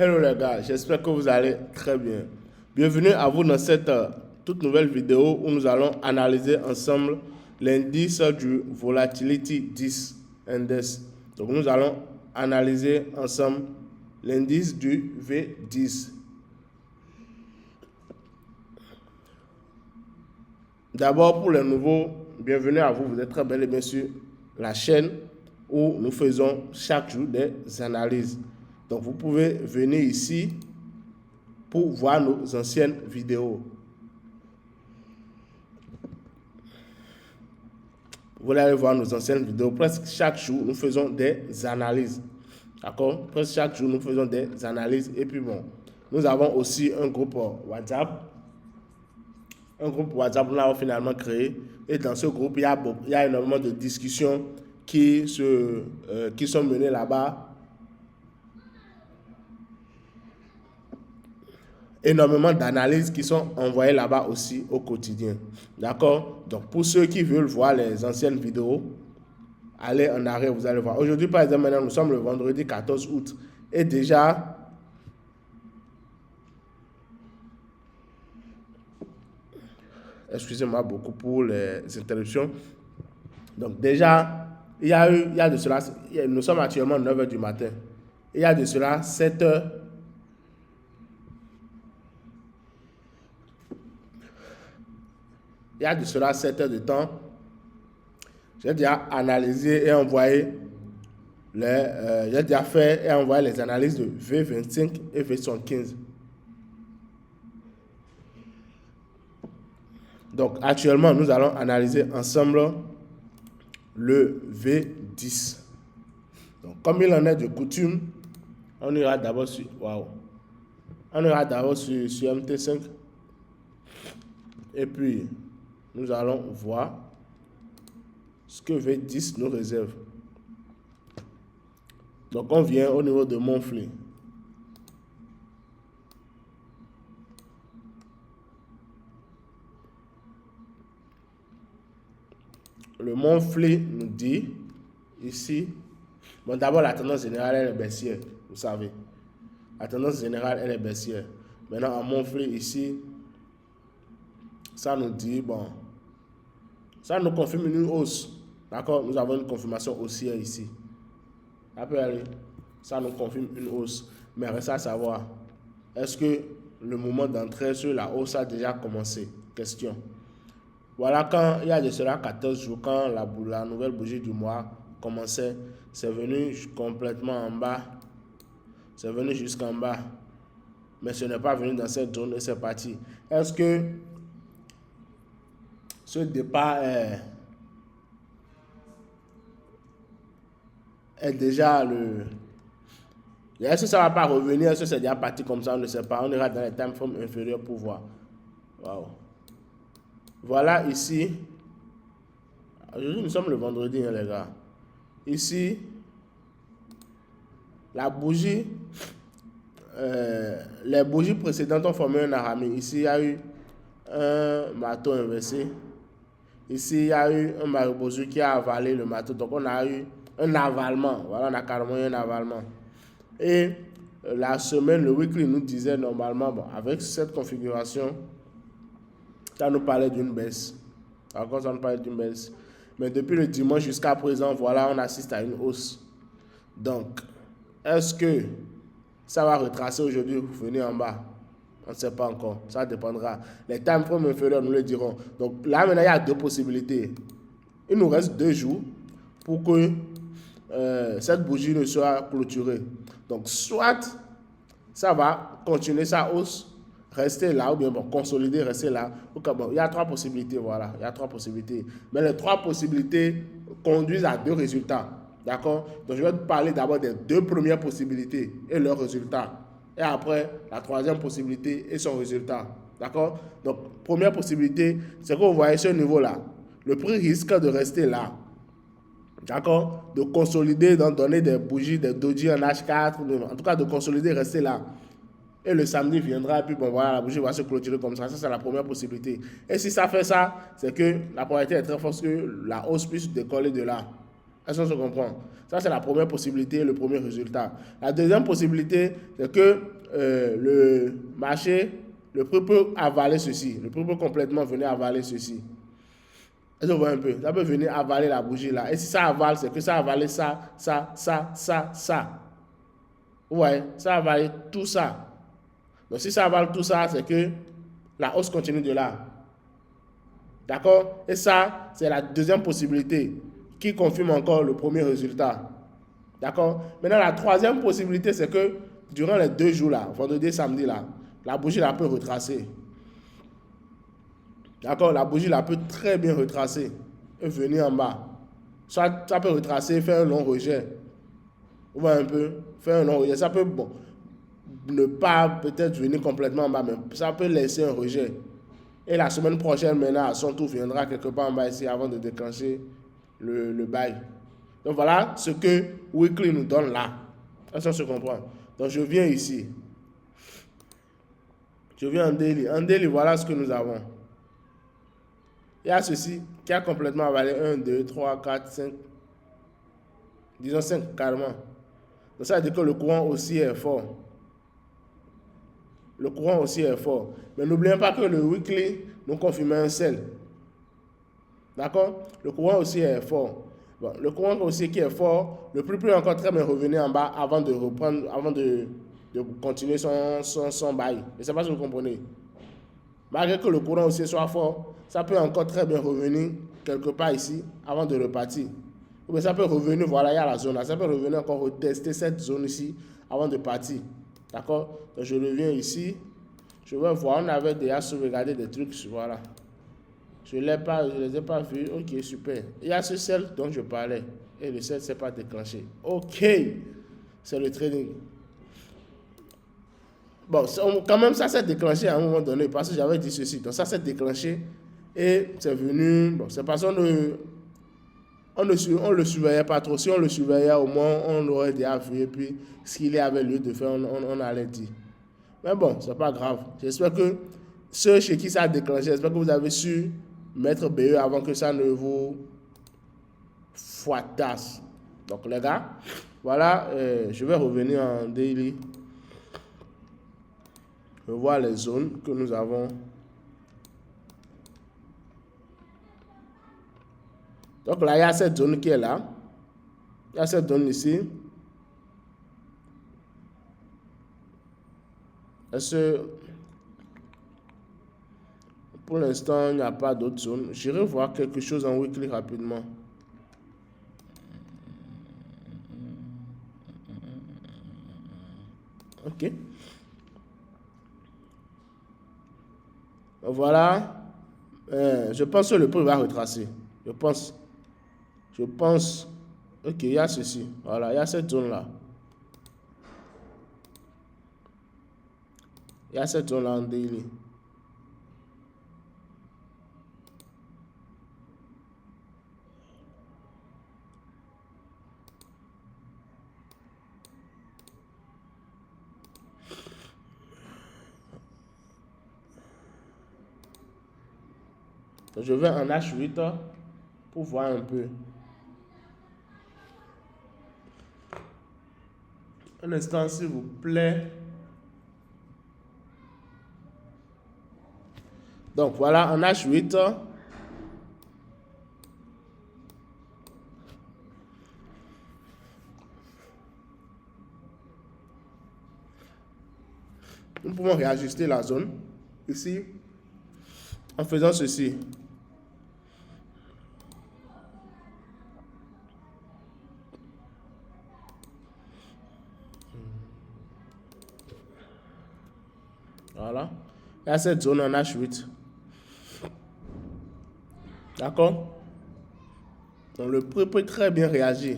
Hello les gars, j'espère que vous allez très bien. Bienvenue à vous dans cette toute nouvelle vidéo où nous allons analyser ensemble l'indice du Volatility 10 Index. Donc nous allons analyser ensemble l'indice du V10. D'abord pour les nouveaux, bienvenue à vous, vous êtes très bel et bien sur la chaîne où nous faisons chaque jour des analyses. Donc vous pouvez venir ici pour voir nos anciennes vidéos. Vous allez voir nos anciennes vidéos. Presque chaque jour, nous faisons des analyses. D'accord? Presque chaque jour, nous faisons des analyses. Et puis bon, nous avons aussi un groupe WhatsApp. Un groupe WhatsApp que nous avons finalement créé. Et dans ce groupe, il y a énormément de discussions qui sont menées là-bas. Énormément d'analyses qui sont envoyées là-bas aussi au quotidien. D'accord? Donc, pour ceux qui veulent voir les anciennes vidéos, allez en arrière, vous allez voir. Aujourd'hui, par exemple, maintenant, nous sommes le vendredi 14 août. Et déjà, excusez-moi beaucoup pour les interruptions. Donc, déjà, il y a de cela, nous sommes actuellement à 9 h du matin. Il y a de cela 7 h. Il y a de cela 7 heures de temps. J'ai déjà analysé et envoyé j'ai déjà fait et envoyé les analyses de V25 et V75. Donc actuellement, nous allons analyser ensemble le V10. Donc comme il en est de coutume, on ira d'abord sur MT5 et puis nous allons voir ce que V10 nous réserve. Donc on vient au niveau de monthly. Le monthly nous dit ici, bon d'abord la tendance générale elle est baissière, vous savez. La tendance générale elle est baissière. Maintenant en monthly ici, ça nous dit, bon, ça nous confirme une hausse. D'accord? Nous avons une confirmation haussière ici. Après, ça nous confirme une hausse. Mais reste à savoir, est-ce que le moment d'entrée sur la hausse a déjà commencé? Question. Voilà, quand il y a de cela 14 jours, quand la nouvelle bougie du mois commençait, c'est venu complètement en bas. C'est venu jusqu'en bas. Mais ce n'est pas venu dans cette zone et c'est parti. Est-ce que ce départ est déjà le... Est-ce que ça ne va pas revenir? Est-ce que c'est déjà parti comme ça? On ne sait pas. On ira dans les time frames inférieurs pour voir. Wow. Voilà ici. Aujourd'hui, nous sommes le vendredi, hein, les gars. Ici, la bougie, les bougies précédentes ont formé un arami. Ici, il y a eu un marteau inversé. Ici, il y a eu un maribozu qui a avalé le marteau. Donc, on a eu un avalement. Voilà, on a carrément eu un avalement. Et la semaine, le weekly nous disait normalement, bon, avec cette configuration, ça nous parlait d'une baisse. Encore, ça nous parlait d'une baisse. Mais depuis le dimanche jusqu'à présent, voilà, on assiste à une hausse. Donc, est-ce que ça va retracer aujourd'hui ou venir en bas? On ne sait pas encore. Ça dépendra. Les time frames inférieurs nous le diront. Donc là, maintenant, il y a deux possibilités. Il nous reste 2 jours pour que cette bougie ne soit clôturée. Donc, soit ça va continuer sa hausse, rester là, ou bien bon, consolider, rester là. Okay, bon, il y a 3 possibilités, voilà. Il y a 3 possibilités. Mais les 3 possibilités conduisent à 2 résultats. D'accord? Donc, je vais te parler d'abord des 2 premières possibilités et leurs résultats. Et après, la 3e possibilité et son résultat. D'accord? Donc, première possibilité, c'est que vous voyez ce niveau-là. Le prix risque de rester là. D'accord? De consolider, d'en donner des bougies, des doji en H4. En tout cas, de consolider, rester là. Et le samedi viendra, et puis bon, voilà, la bougie va se clôturer comme ça. Ça, c'est la première possibilité. Et si ça fait ça, c'est que la probabilité est très forte que la hausse puisse décoller de là. Est-ce qu'on se comprend? Ça, c'est la première possibilité, le premier résultat. La deuxième possibilité, c'est que le marché, le prix peut avaler ceci. Le prix peut complètement venir avaler ceci. Est-ce que vous voyez un peu? Ça peut venir avaler la bougie là. Et si ça avale, c'est que ça a avalé ça, ça, ça, ça, ça. Vous voyez? Ça a avalé tout ça. Donc si ça avale tout ça, c'est que la hausse continue de là. D'accord? Et ça, c'est la deuxième possibilité qui confirme encore le premier résultat. D'accord? Maintenant, la troisième possibilité, c'est que durant les 2 jours là, vendredi et samedi là, la bougie là peut retracer. D'accord? La bougie là peut très bien retracer et venir en bas. Soit ça peut retracer, faire un long rejet. Vous voyez un peu? Faire un long rejet. Ça peut, bon, ne pas peut-être venir complètement en bas, mais ça peut laisser un rejet. Et la semaine prochaine, maintenant, son tour viendra quelque part en bas ici avant de déclencher le bail. Donc voilà ce que Weekly nous donne là. Est-ce qu'on se comprend? Donc je viens ici. Je viens en daily. En daily, voilà ce que nous avons. Il y a ceci qui a complètement avalé 1, 2, 3, 4, 5. Disons 5 carrément. Donc ça veut dire que le courant aussi est fort. Le courant aussi est fort. Mais n'oublions pas que le weekly nous confirme un sell. D'accord? Le courant aussi est fort. Bon, le courant aussi qui est fort, le prix peut encore très bien revenir en bas avant de reprendre, avant de continuer son bail. Je ne sais pas si vous comprenez. Malgré que le courant aussi soit fort, ça peut encore très bien revenir quelque part ici avant de repartir. Ou bien ça peut revenir, voilà, il y a la zone là. Ça peut revenir encore retester cette zone ici avant de partir. D'accord? Donc je reviens ici. Je vais voir, on avait déjà sauvegardé des trucs, voilà. Je ne les ai pas vus. Ok, super. Il y a ce sel dont je parlais. Et le sel ne s'est pas déclenché. Ok. C'est le trading. Bon, quand même, ça s'est déclenché à un moment donné. Parce que j'avais dit ceci. Donc ça s'est déclenché. Et c'est venu. Bon, c'est parce qu'on ne le surveillait pas trop. Si on le surveillait, au moins, on aurait déjà vu. Et puis, ce qu'il y avait lieu de faire, on allait dire. Mais bon, c'est pas grave. J'espère que ceux chez qui ça a déclenché, j'espère que vous avez su mettre BE avant que ça ne vous foitasse. Donc les gars, voilà, je vais revenir en daily. Je vois les zones que nous avons. Donc là, il y a cette zone qui est là. Il y a cette zone ici. Est-ce que pour l'instant, il n'y a pas d'autre zone? J'irai voir quelque chose en weekly rapidement. Ok. Voilà. Je pense que le prix va retracer. Je pense. Ok, il y a ceci. Voilà, il y a cette zone-là. Il y a cette zone-là en daily. Donc, je vais en H8 pour voir un peu. Un instant, s'il vous plaît. Donc, voilà, en H8. Nous pouvons réajuster la zone ici en faisant ceci. Voilà. Il y a cette zone en H8. D'accord? Donc le prix peut très bien réagir.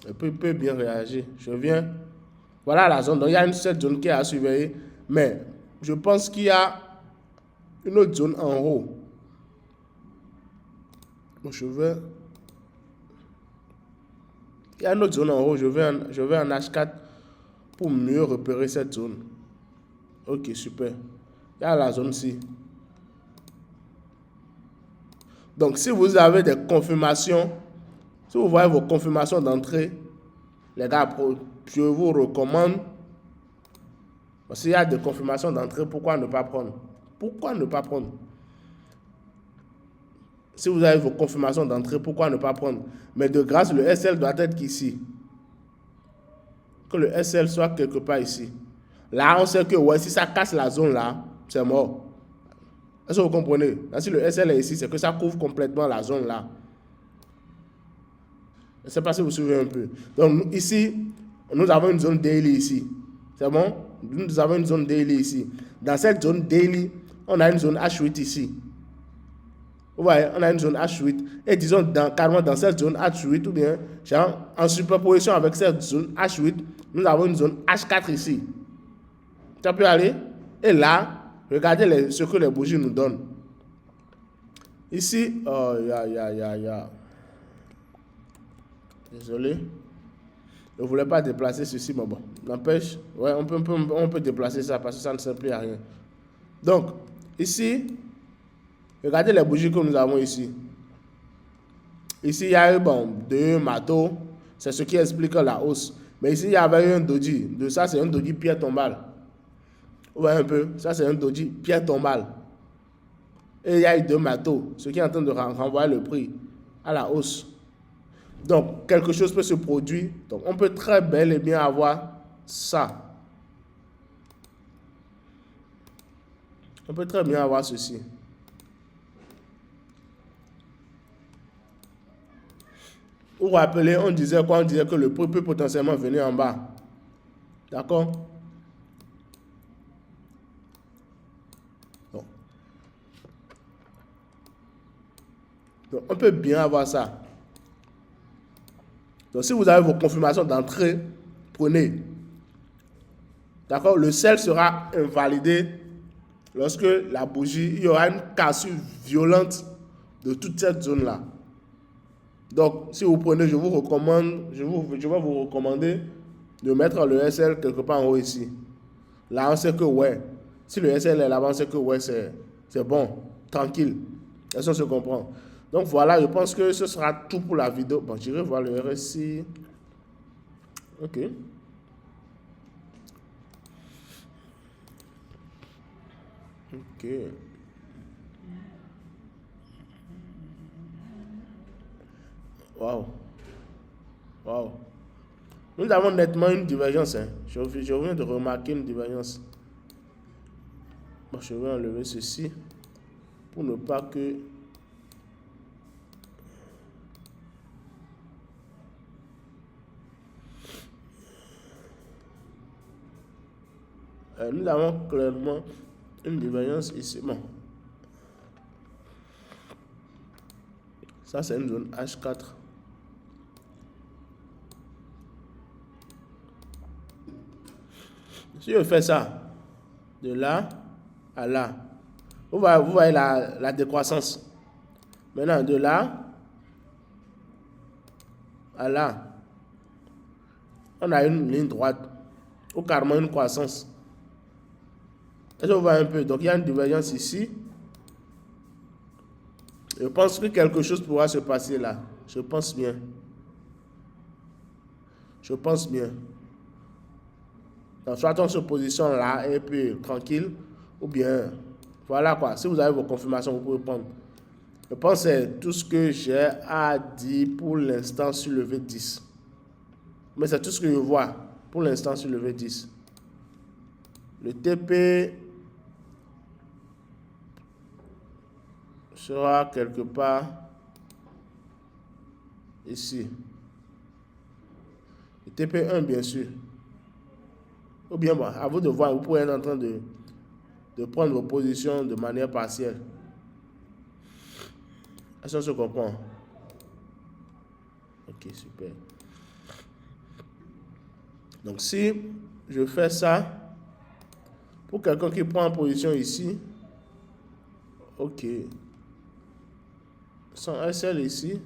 Le prix peut bien réagir. Je viens. Voilà la zone. Donc il y a cette zone qui est à surveiller. Mais je pense qu'il y a une autre zone en haut. Donc je vais. Il y a une autre zone en haut. Je vais en H4 pour mieux repérer cette zone. Ok, super. Il y a la zone-ci. Donc, si vous avez des confirmations, si vous voyez vos confirmations d'entrée, les gars, je vous recommande, s'il y a des confirmations d'entrée, pourquoi ne pas prendre? Pourquoi ne pas prendre? Si vous avez vos confirmations d'entrée, pourquoi ne pas prendre? Mais de grâce, le SL doit être ici. Que le SL soit quelque part ici. Là, on sait que ouais, si ça casse la zone là, c'est mort. Est-ce que vous comprenez? Là, si le SL est ici, c'est que ça couvre complètement la zone là. Je ne sais pas si vous suivez un peu. Donc ici, nous avons une zone daily ici. C'est bon? Nous avons une zone daily ici. Dans cette zone daily, on a une zone H8 ici. Vous voyez, on a une zone H8. Et disons, carrément dans cette zone H8, ou bien genre, en superposition avec cette zone H8, nous avons une zone H4 ici. Ça peut aller. Et là, regardez ce que les bougies nous donnent. Ici, oh, désolé. Je ne voulais pas déplacer ceci, mais bon. N'empêche, ouais, on peut déplacer ça parce que ça ne sert plus à rien. Donc, ici, regardez les bougies que nous avons ici. Ici, il y a eu, bon, 2 marteaux. C'est ce qui explique la hausse. Mais ici, il y avait eu un doji. De ça, c'est un doji pierre tombale. Vous voyez un peu? Ça, c'est un doji pierre tombale. Et il y a eu 2 marteaux. Ce qui est en train de renvoyer le prix à la hausse. Donc, quelque chose peut se produire. Donc, on peut très bel et bien avoir ça. On peut très bien avoir ceci. Vous vous rappelez, on disait quoi? On disait que le prix peut potentiellement venir en bas. D'accord? Donc, on peut bien avoir ça. Donc, si vous avez vos confirmations d'entrée, prenez. D'accord? Le sel sera invalidé lorsque la bougie, il y aura une cassure violente de toute cette zone-là. Donc, si vous prenez, je vais vous recommander de mettre le SL quelque part en haut ici. Là, on sait que ouais. Si le SL est là-bas, on sait que ouais, c'est bon, tranquille. Et ça se comprend. Donc voilà, je pense que ce sera tout pour la vidéo. Bon, j'irai voir le RSI. Ok. Ok. Waouh. Waouh. Nous avons nettement une divergence. Hein. Je viens de remarquer une divergence. Bon, je vais enlever ceci pour ne pas que... nous avons clairement une divergence ici. Bon. Ça, c'est une zone H4. Si je fais ça, de là à là, vous voyez la décroissance. Maintenant, de là à là, on a une ligne droite, ou carrément une croissance. Est-ce que vous voyez un peu? Donc, il y a une divergence ici. Je pense que quelque chose pourra se passer là. Je pense bien. Je pense bien. Donc, soit on se positionne là et puis tranquille, ou bien, voilà quoi. Si vous avez vos confirmations, vous pouvez prendre. Je pense que c'est tout ce que j'ai à dire pour l'instant sur le V10. Mais c'est tout ce que je vois pour l'instant sur le V10. Le TP sera quelque part ici. Le TP1 bien sûr. Ou bien, bon, à vous de voir, vous pouvez être en train de prendre vos positions de manière partielle. Est-ce qu'on se comprend? Ok, super. Donc, si je fais ça, pour quelqu'un qui prend en position ici, ok. Son SL ici,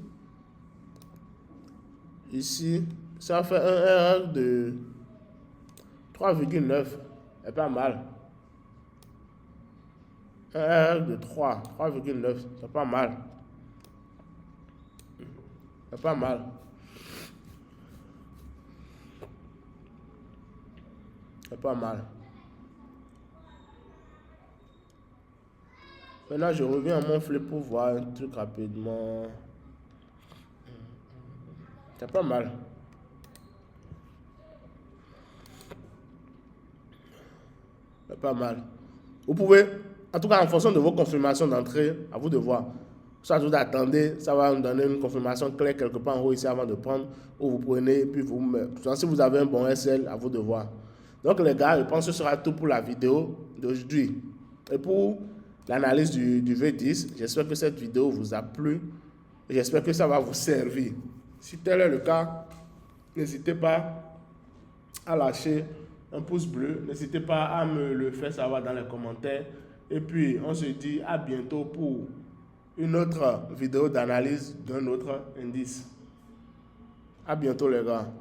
ça fait un RR de 3,9. C'est pas mal. Un RR de 3,9. C'est pas mal. C'est pas mal. C'est pas mal. Maintenant, je reviens à mon flip pour voir un truc rapidement. C'est pas mal. C'est pas mal. Vous pouvez, en tout cas en fonction de vos confirmations d'entrée, à vous de voir. Soit vous attendez, ça va nous donner une confirmation claire quelque part en haut ici avant de prendre, ou vous prenez, puis vous mettez. Si vous avez un bon SL, à vous de voir. Donc les gars, je pense que ce sera tout pour la vidéo d'aujourd'hui. Et pour l'analyse du V10, j'espère que cette vidéo vous a plu. Et j'espère que ça va vous servir. Si tel est le cas, n'hésitez pas à lâcher un pouce bleu. N'hésitez pas à me le faire savoir dans les commentaires. Et puis, on se dit à bientôt pour une autre vidéo d'analyse d'un autre indice. À bientôt les gars.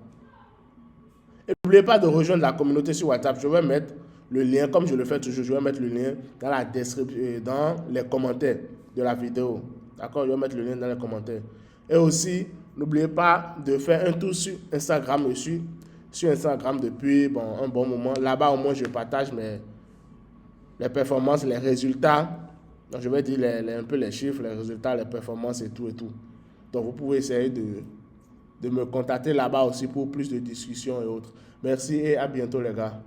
Et n'oubliez pas de rejoindre la communauté sur WhatsApp. Je vais mettre le lien, comme je le fais toujours, je vais mettre le lien dans la description, dans les commentaires de la vidéo. D'accord? Je vais mettre le lien dans les commentaires. Et aussi, n'oubliez pas de faire un tour sur Instagram aussi. Sur Instagram depuis un bon moment. Là-bas, au moins, je partage les performances, les résultats. Donc, je vais dire un peu les chiffres, les résultats, les performances et tout et tout. Donc, vous pouvez essayer de me contacter là-bas aussi pour plus de discussions et autres. Merci et à bientôt, les gars.